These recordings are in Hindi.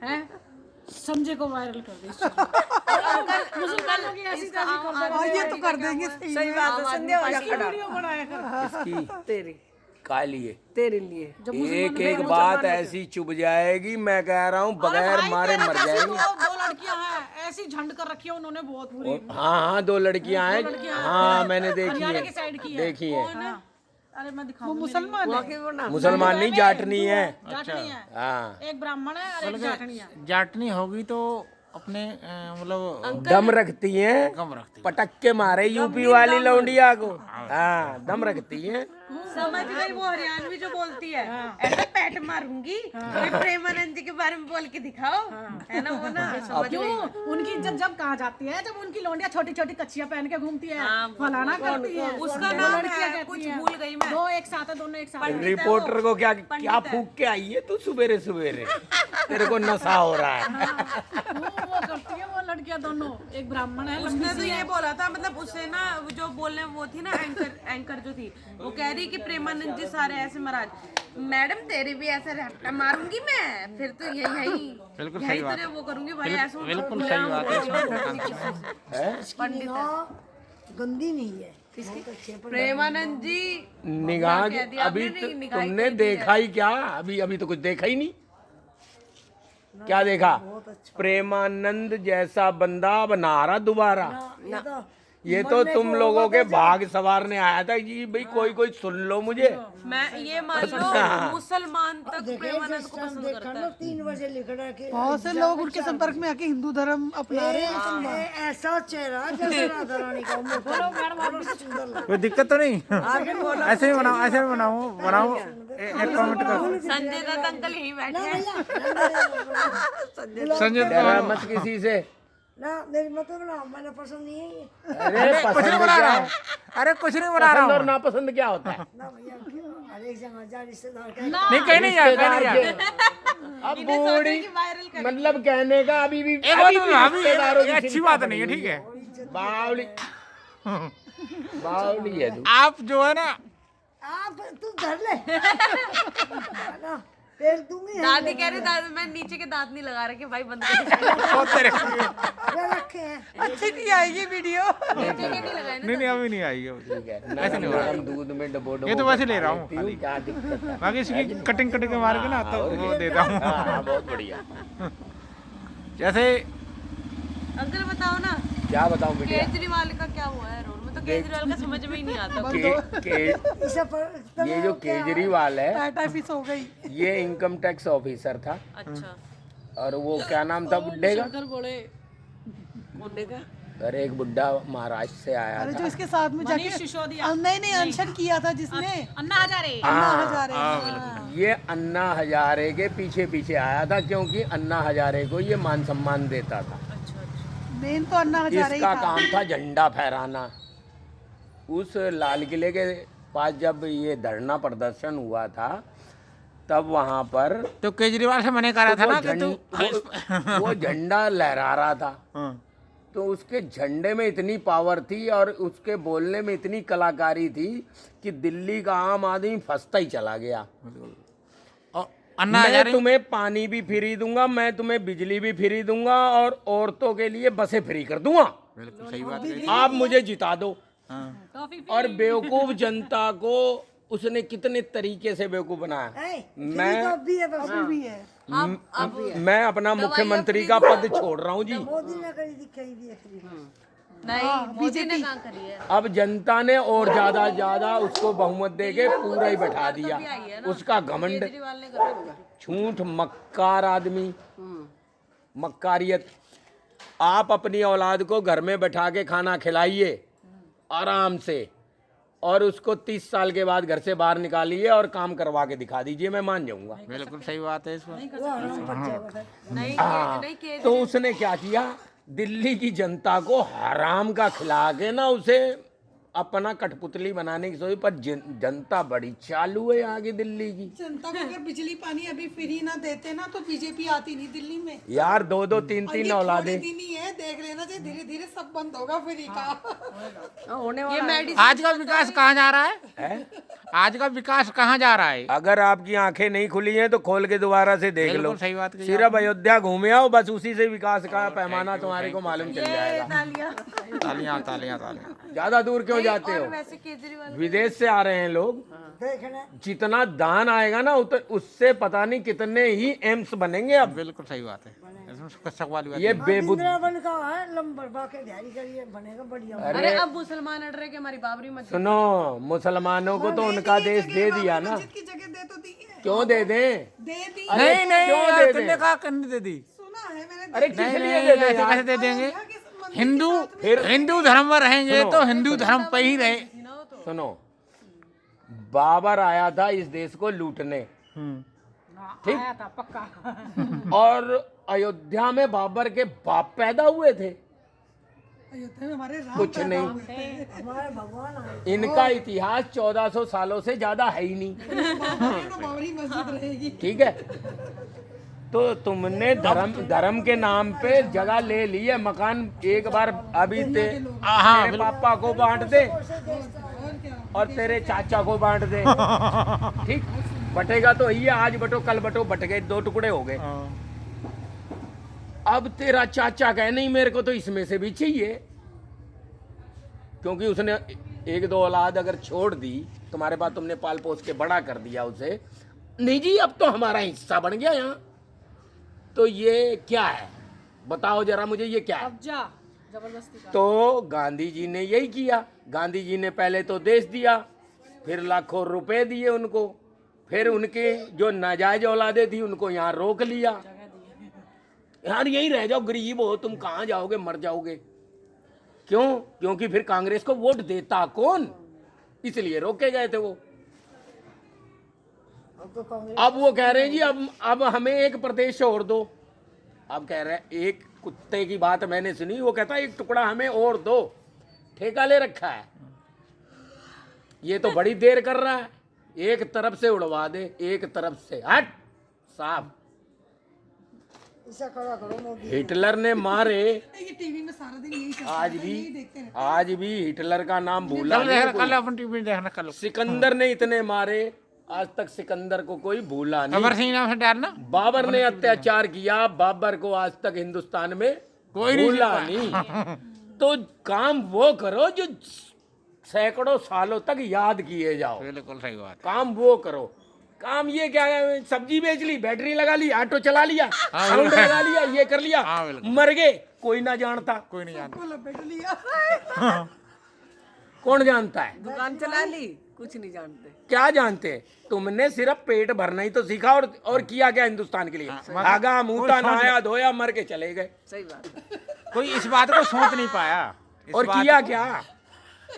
हैं संजय को वायरल कर दे मुसलमानों की ऐसी ये तो कर देंगे सही बात है, संध्या हो जा खड़ा वीडियो बनाया कर इसकी तेरी का लिए तेरे लिए। एक एक बात ऐसी चुभ जाएगी, मैं कह रहा हूँ बगैर मारे मर जाएंगी। दो लड़कियां हैं ऐसी झंड कर रखी है उन्होंने बहुत बुरी। हाँ हाँ 2 लड़कियां हैं, हाँ मैंने देखी हरियाणा है, की साइड की है। देखी है। हाँ। अरे मैं दिखाऊं वो मुसलमान वहाँ है। की वो ना मुसलमान नहीं जाटनी है। जाटनी है, हाँ एक ब्राह्मण है और एक जाटनी है। जाटनी होगी तो अपने मतलब दम रखती हैं, कम रखती पटक के मारे यूपी वाली लौंडिया को। हाँ दम रखती हैं। समझ गई वो हरियाणवी जो बोलती है ऐसा पैट मारूंगी, कोई प्रेमानंद जी के बारे में बोल के दिखाओ, है ना वो ना समझ क्यों गई। उनकी इज्जत जब कहाँ जाती है जब उनकी लौंडिया छोटी छोटी कच्चियां पहन के घूमती है, फलाना करती है। उसका वो नाम लड़कियां है, कहती कुछ हैं। भूल गई मैं। दो एक साथ है, दोनों एक साथ है। रिपोर्टर को क्या क्या फूक के आई है तू सुबेरे सुबेरे? तेरे को नशा हो रहा है। वो करती है वो लड़कियां दोनों, एक ब्राह्मण है लंबी उसने तो सी ये है। बोला था, मतलब उससे ना जो बोलने वो थी ना एंकर जो थी, वो कह रही कि प्रेमानंद जी सारे ऐसे महाराज, मैडम तेरे भी ऐसे रट्टा मारूंगी मैं, फिर तो बिल्कुल यही सही बात तरह वो करूंगी भाई, ऐसा बिल्कुल सही बात है। पंडित है। गंदी नहीं है। प्रेमानंद जी निगाह क्या कह दिया अभी आपने? नहीं, निगाह तुमने कोई नहीं देखा ही क्या? अभी अभी तो कुछ देखा ही नहीं। क्या देखा? प्रेमानंद जैसा बंदा बना रहा दोबारा। ये तो तुम लोगों के भाग सवारने आया था जी भाई, कोई कोई सुन लो मुझे। मैं ये मान लो मुसलमान तक प्रेमानंद को पसंद करता है। 3 बजे लिख रहा है कि बहुत से लोग उनके संपर्क में आके हिंदू धर्म अपना रहे हैं। ऐसा चेहरा जैसे राधा रानी का मुंह बड़ा सुंदर लगता कोई दिक्कत तो नहीं? ऐसे ही बनाओ, ऐसे ही बनाओ एक कमेंट करो। संजय दत्त अंकल यहीं बैठे हैं। संजय डरा मत किसी से। ना मेरी मत बनाओ, मैंने पसंद नहीं है ये। अरे कुछ नहीं पसंद बना क्या रहा है? हूँ, अरे कुछ नहीं बना रहा पसंद और हूँ। नापसंद क्या होता है? ना भैया हर एक जगह जा रिश्तेदार का नहीं कहीं नहीं जा, कहीं नहीं जा। अब बूढ़ी मतलब कहने का अभी भी एक बात अभी तो भी अभी रिश्तेदारों ये की अच्छी चिंता बात बनी नहीं है, हुई ठीक है। बावली बावली है तू। आप जो है ना, आप तू धर ले ना फेर दूंगी दादी कह रही दादी मैं नीचे के दांत नहीं लगा रखे भाई, बंद कर बहुत तेरे ये रखे हैं। अच्छी नहीं आएगी वीडियो। नीचे के नहीं लगाए ना। नहीं अभी नहीं आई है। ठीक है ऐसे नहीं हो रहा। नरम दूध में डबो डबो ये तो वैसे ले रहा हूँ खा लेती क्या दिक्कत है? बाकी इसकी कटिंग के मार के ना तो वो देता हूँ। हाँ बहुत बढ़िया। जैसे अंकल बताओ ना, क्या बताऊं बेटा? केजरीवाल का क्या हुआ है रोल में? तो केजरीवाल का समझ में ही नहीं आता। इसे पर ये जो केजरीवाल है टाटा फिस हो गई। ये इनकम टैक्स ऑफिसर था, अच्छा और वो क्या नाम था बुड्ढे का? मुंडे का अरे एक बुड्ढा महाराष्ट्र से आया अरे जो था। इसके साथ में जाके मनीष सिसोदिया। नहीं अनशन किया था जिसने अन्ना हजारे। अन्ना हजारे। ये अन्ना हजारे के पीछे पीछे आया था, क्योंकि अन्ना हजारे को ये मान सम्मान देता था। मेन तो अन्ना हजारे ही इसका था। काम था झंडा फहराना। उस लाल किले के पास जब ये धरना प्रदर्शन हुआ था, तब वहां पर तो केजरीवाल से मैंने कहा था ना कि तू वो झंडा लहरा रहा था। हाँ। तो उसके झंडे में इतनी पावर थी और उसके बोलने में इतनी कलाकारी थी कि दिल्ली का आम आदमी फंसता ही चला गया। और अन्ना मैं हजारे तुम्हें पानी भी फ्री दूंगा, मैं तुम्हें बिजली भी फ्री दूंगा, और औरतों के लिए बसें फ्री कर दूंगा। बिल्कुल सही बात है। आप मुझे जिता दो। हाँ। और बेवकूफ जनता को उसने कितने तरीके से बेवकूफ बनाया। मैं तो भी है बस भी है। मैं अपना मुख्यमंत्री का पद छोड़ रहा हूँ जी। मोदी ने करी दिखाई दी फ्री नहीं, मोदी ने कहाँ करी है? अब जनता ने और ज्यादा उसको बहुमत देके पूरा ही बैठा दिया। उसका घमंड, केजरीवाल ने करा। झूठ, मक्कार आदमी, मक्कारियत। आप अपनी औलाद को घर में बैठा के खाना खिलाइए आराम से, और उसको 30 साल के बाद घर से बाहर निकालिए और काम करवा के दिखा दीजिए, मैं मान जाऊंगा। बिल्कुल सही बात है इसमें। नहीं नहीं तो उसने क्या किया? दिल्ली की जनता को हराम का खिला के ना उसे अपना कठपुतली बनाने की सोची, पर जनता बड़ी चालू है यहाँ की दिल्ली की। जनता को अगर बिजली पानी अभी फ्री ना देते ना तो बीजेपी आती नहीं दिल्ली में। यार 2-2 3-3 औलादे। दिन ही है, देख लेना चाहिए, धीरे धीरे सब बंद होगा फ्री का। होने ये वाला मेडिसिन आज का विकास कहाँ जा रहा है? आज का विकास कहाँ जा रहा है? अगर आपकी आंखें नहीं खुली हैं तो खोल के दोबारा से देख लो। बिल्कुल सही बात कही सिर्फ अयोध्या घूमे आओ, बस उसी से विकास का पैमाना तुम्हारे को मालूम चल जाएगा। तालियां तालियां तालियां। ज्यादा दूर क्यों जाते और हो? वैसे केजरीवाल विदेश से आ रहे हैं लोग, जितना दान आएगा ना उससे पता नहीं कितने ही एम्स बनेंगे अब। बिल्कुल सही बात है, इसमें सवाल ही बात ये नहीं। बेबुद्ध। बन का है लंबर बाके ध्यान करिए बनेगा बढ़िया। अरे अब मुसलमान अड़ रहे कि हमारी बाबरी मस्जिद। सुनो, मुसलमानों को तो उनका देश दे दिया ना, मस्जिद की जगह दे तो दी है, क्यों दे दें? दे दी। अरे नहीं नहीं क्यों यार, दे किसने दें? कहा करने दे दी? सुना है मैंने। अरे किस नहीं लिए नहीं दे दें ऐसे यार? कैसे दे देंगे? मंदिर हिंदू फिर- हिंदू धर्म में रहेंगे सुनो, तो हिंदू धर्म पे ही रहे। सुनो, बाबर आया था इस देश को लूटने, ठीक? आया था पक्का। और अयोध्या में बाबर के बाप पैदा हुए थे, अयोध्या में हमारे राम कुछ नहीं। हमारे भगवान आए इनका इतिहास 1400 सालों से ज्यादा है ही नहीं, बाबरी मस्जिद रहेगी। ठीक है? तो तुमने धर्म के नाम पे जगह ले ली है, मकान एक बार अभी हाँ, तेरे पापा को बांट दे और तेरे चाचा को बांट दे, ठीक? बटेगा तो ये आज बटो कल बटो, बट गए, 2 टुकड़े हो गए। अब तेरा चाचा कहे नहीं मेरे को तो इसमें से भी चाहिए, क्योंकि उसने 1-2 औलाद अगर छोड़ दी तुम्हारे पास, तुमने पाल पोस के बड़ा कर दिया उसे, नहीं जी अब तो हमारा हिस्सा बन गया यहाँ। तो ये क्या है बताओ जरा मुझे, ये क्या है? कब्जा जबरदस्ती का। तो गांधी जी ने यही किया। गांधी जी ने पहले तो देश दिया, फिर लाखों रुपए दिए उनको, फिर उनके जो नाजायज औलादे थी उनको यहाँ रोक लिया। यार यही रह जाओ, गरीब हो तुम, कहाँ जाओगे, मर जाओगे। क्यों? क्योंकि फिर कांग्रेस को वोट देता कौन, इसलिए रोके गए थे वो। अब वो कह रहे हैं जी अब हमें एक प्रदेश और दो। अब कह रहे हैं, एक कुत्ते की बात मैंने सुनी, वो कहता है एक टुकड़ा हमें और दो, ठेका ले रखा है। ये तो बड़ी देर कर रहा है, एक तरफ से उड़वा दे, एक तरफ से हट साफ। ऐसा करा करो मोदी। हिटलर ने मारे, ये टीवी में सारा दिन यही चलता है, यही देखते रहते हैं। आज भी हिटलर का नाम भूला कल नहीं देखना, कोई। कल अपन टीवी में देखना कल। सिकंदर ने इतने मारे, आज तक सिकंदर को कोई भूला नहीं। अमर सिंह नाम से डालना। बाबर ने अत्याचार किया, बाबर को आज तक हिंदुस्तान में कोई नहीं भूला जीता। नहीं। तो काम वो करो जो सैकड़ों सालों तक याद किए जाओ, बिल्कुल सही बात। काम वो करो। काम ये क्या है, सब्जी बेच ली, बैटरी लगा ली, ऑटो चला लिया, हाँ, साउंड बिल्कुल। लगा लिया, ये कर लिया, हाँ, बिल्कुल। मर गए, कोई ना जानता। कोई नहीं जानता। को लपेट लिया। कौन जानता है? दुकान चला ली, कुछ नहीं जानते। क्या जानते हैं? तुमने सिर्फ पेट भरना ही तो सीखा, और किया क्या हिंदुस्तान के लिए? भागा, मूता, नहाया धोया, मर के चले गए। सही बात है। कोई इस बात को सोच नहीं पाया। इस और बात किया को- क्या?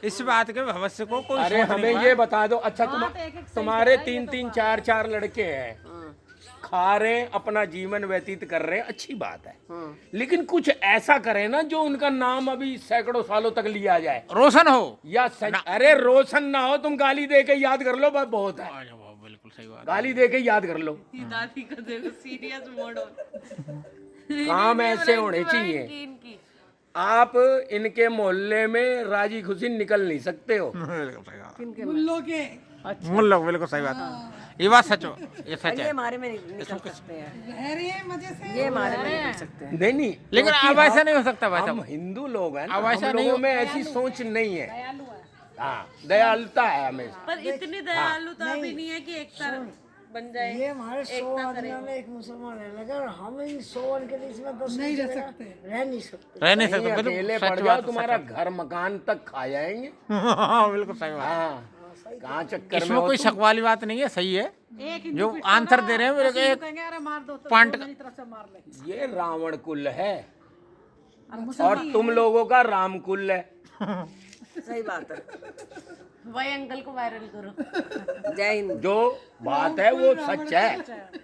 इस बात के भविष्य को कोई अरे सोच नहीं हमें पाया। ये बता दो, अच्छा बात एक-एक सही तुम्हारे कहा, ये 3-3, 4-4 लड़के हैं, खा रहे हैं, अपना जीवन व्यतीत कर रहे हैं, अच्छी बात है, लेकिन कुछ ऐसा करें ना जो उनका नाम अभी सैकड़ों सालों तक लिया जाए, रोशन हो। या अरे रोशन ना हो, तुम गाली दे के याद कर लो, बस बहुत है। बिल्कुल सही बात। गाली दे के याद कर लो। दादी का देखो सीरियस मोड हो। काम ऐसे होने चाहिए। इनकी आप इनके मोहल्ले में राजी खुशी निकल नहीं सकते हो। बिल्कुल सही बात। मुल्लों के मुल्लो, बिल्कुल सही बात। ये बात सच हो, ये सच ये है। हमारे में निकल सकते हैं, रह रहे हैं मजे से। ये हमारे में निकल सकते हैं। नहीं नहीं, लेकिन क्योंकि अब ऐसा नहीं हो सकता भाई हम साहब। हिंदू लोग हैं ना, अब ऐसा हम नहीं लोगों हो- में ऐसी सोच नहीं है। हाँ, दयालुता है हमें। पर इतनी दयालुता भी नहीं है कि एक तरह बन जाए। ये हमारे 100 आदमियों में एक मुसलमान रहने लगा और हम इन 100 के बीच में 10 नहीं रह सकते। रह नहीं सकते। रह नहीं नहीं, सकते। अकेले बिल्कुल पड़ सच जाओ, बात। तुम्हारा घर मकान तक खा जाएंगे। हाँ, बिल्कुल सही बात। हाँ, कहाँ चक्कर में इसमें हो कोई तुम? शक वाली बात नहीं है, सही है। एक जो आंसर दे रहे हैं मेरे को एक कहेंगे अरे मार दो तो पॉइंट मेरी तरफ से मार ले। ये रावण कुल है और और तुम लोगों का राम कुल है। सही बात है। वही अंकल को वायरल करो। जय हिंद। जो बात है वो सच है,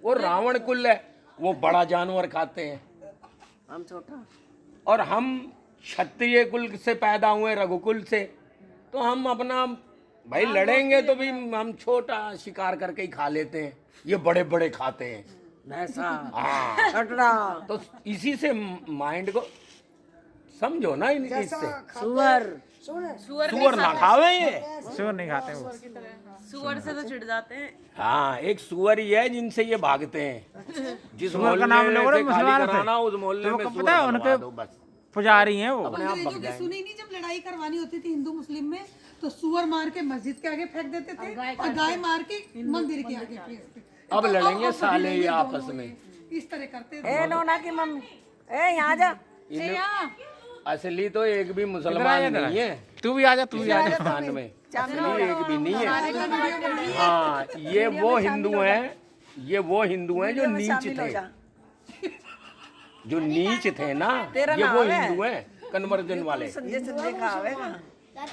वो रावण कुल है, वो बड़ा जानवर खाते हैं, हम छोटा। और हम क्षत्रिय कुल से पैदा हुए, रघुकुल से, तो हम अपना भाई लड़ेंगे तो भी हम छोटा शिकार करके ही खा लेते हैं, ये बड़े बड़े खाते हैं। भैंसा हाँ कटड़ा तो इसी से माइंड को समझो ना, इससे सुअर सुअर ना खावे ये। सुअर नहीं खाते वो। सुअर से तो चिढ़ जाते हैं। हाँ एक सुअर ही है जिनसे ये भागते हैं। जिस सुअर का नाम मोहल्ले लोगों ने से खाली मुसलमान कराना उस मोहल्ले में तो सुअर पता है बनवा उनके दो बस। पुजारी हैं वो। अपने आप अंग्रेजों भग की जाएंगे। सुनी नहीं, जब लड़ाई करवानी होती थी हिंदू मुस्लिम में तो सुअर मार के मस्जिद के आगे फेंक देते थे और गाय मार के मंदिर के आगे फेंकते थे। अब लड़ेंगे अब साले लड़ेंगे ये दोनों आपस ये। में। इस तरह करते थे। ए नोना की मम्मी ए यहाँ जा असली तो एक भी मुसलमान नहीं है तू भी आ जा, तू भी आ जा। हिंदुस्तान में, असली एक भी नहीं है। हाँ ये वो हिंदू हैं, ये वो हिंदू हैं जो नीच थे, जो नीच थे ना, ये वो हिंदू हैं कन्वर्जन वाले। संजय संजय खावेगा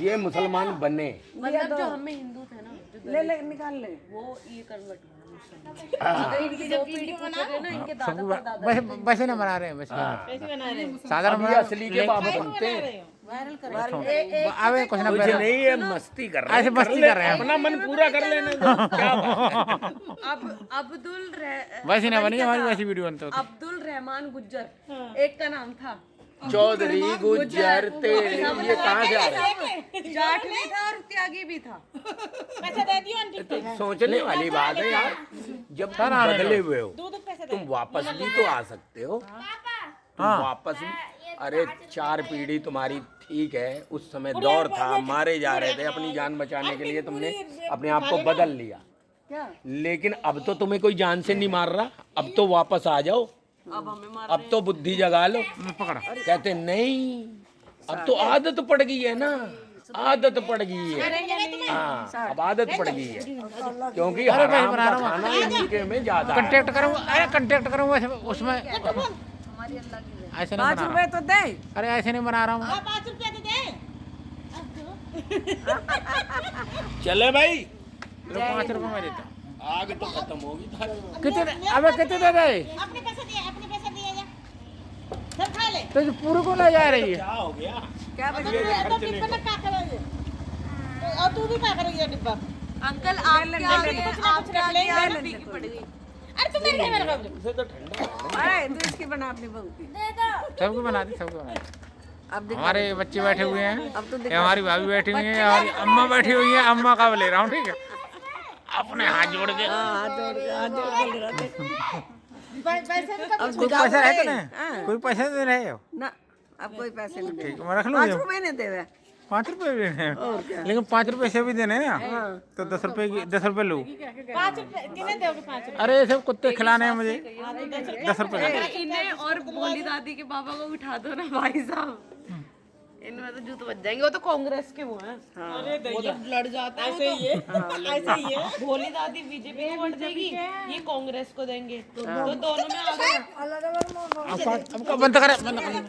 ये मुसलमान बने। मतलब जो हमें हिंदू थे ना, जो ले ले निकाल ले वो ये कन्वर्ट हुए मुसलमान। इनकी जब पीढ़ी पूछे थे ना, इनके दादा परदादा वैसे वैसे नहीं बना रहे हैं, वैसे साधारण अब ये असली के बाप बनते हैं। अबे कुछ ना कुछ नहीं है, मस्ती कर रहे ऐसे हैं, मस्ती कर रहे हैं। अपना मन पूरा कर लेने दो। क्या बात है? अब वैसे ना बनी हमारी वैसी वीडियो बनते होते। अब्दुल रहमान गुज्जर एक का नाम था। चौधरी गुज्जर तेरे ये कहाँ से आ रहा है? जाट भी था और त्यागी भी था। तो सोचने वाली बात है यार, जब तुम बदले हुए हो तुम वापस भी तो आ सकते हो। तुम वापस भी, अरे 4 पीढ़ी तुम्हारी ठीक है, उस समय दौर था, मारे जा रहे थे, अपनी जान बचाने के लिए तुमने अपने आप को बदल लिया। लेकिन अब तो तुम्हें कोई जान से नहीं मार रहा, अब तो वापस आ जाओ, अब हमें मार अब तो बुद्धि जगा लो। कहते नहीं, अब तो आदत पड़ गई है ना, आदत पड़ गई है। हाँ अब आदत पड़ गई है, क्योंकि हराम का खाना इनके में ज्यादा है। कंटेक्ट करूँ, अरे कंटेक्ट करूँ वैसे उसमें ऐसे नहीं 5 बना रुपए रहा तो दे हूँ। अरे ऐसे नहीं बना रहा हूँ। 5 रुपए तो दे। चले भाई, 5 रुपए में देता हूँ। आग तो खत्म होगी। कितने, अबे कितने दे दे? अपने पैसे दिए जा। सब खा ले। तो ये पूरे को ले जा रही है। क्या हो गया? क्या तो डिब्बा में क्या करोगे? और तू भी क्या करोगे डिब्बा? अंकल आपके आगे आलू फीकी पड़ गई। अरे तू मेरे घर में लगा दे। उसे तो ठंडा अरे तू इसकी बना अपनी बहू की सबको बना दी, सबको बना दी। अब दिखा हमारे बच्चे बैठे हुए हैं, अब तो ये हमारी भाभी बैठी हुई है, हमारी अम्मा बैठी हुई है। अम्मा का ले रहा हूँ, ठीक है, अपने हाथ जोड़ के। हाथ जोड़ के ले रहा थे। पैसे भी अब कोई दिखा पैसा है तो दे। नहीं? कोई पैसे दे रहे हो? ना अब कोई पैसे नहीं दे ठीक है, मैं रख लूँ। 5 रुपए नहीं दे रहे 5 रुपए भी देने हैं, लेकिन 5 रुपए से भी देने हैं ना, तो 10 रुपए की 10 रुपए लो। 5 रुपए कितने दोगे? 5 रुपए। अरे ये सब कुत्ते खिलाने हैं मुझे, 10 रुपए दे। इन्हें और बोली दादी के पापा को उठा दो ना भाई साहब, इनमें तो जूत बच जाएंगे। वो तो कांग्रेस के वो हैं। वो तो लड़ जाते हैं। ऐसे ही है, ऐसे ही है। भोली दादी बीजेपी को वोट देगी, ये कांग्रेस को देंगे, तो दोनों में आ गया। अब बंद करें, बंद करें।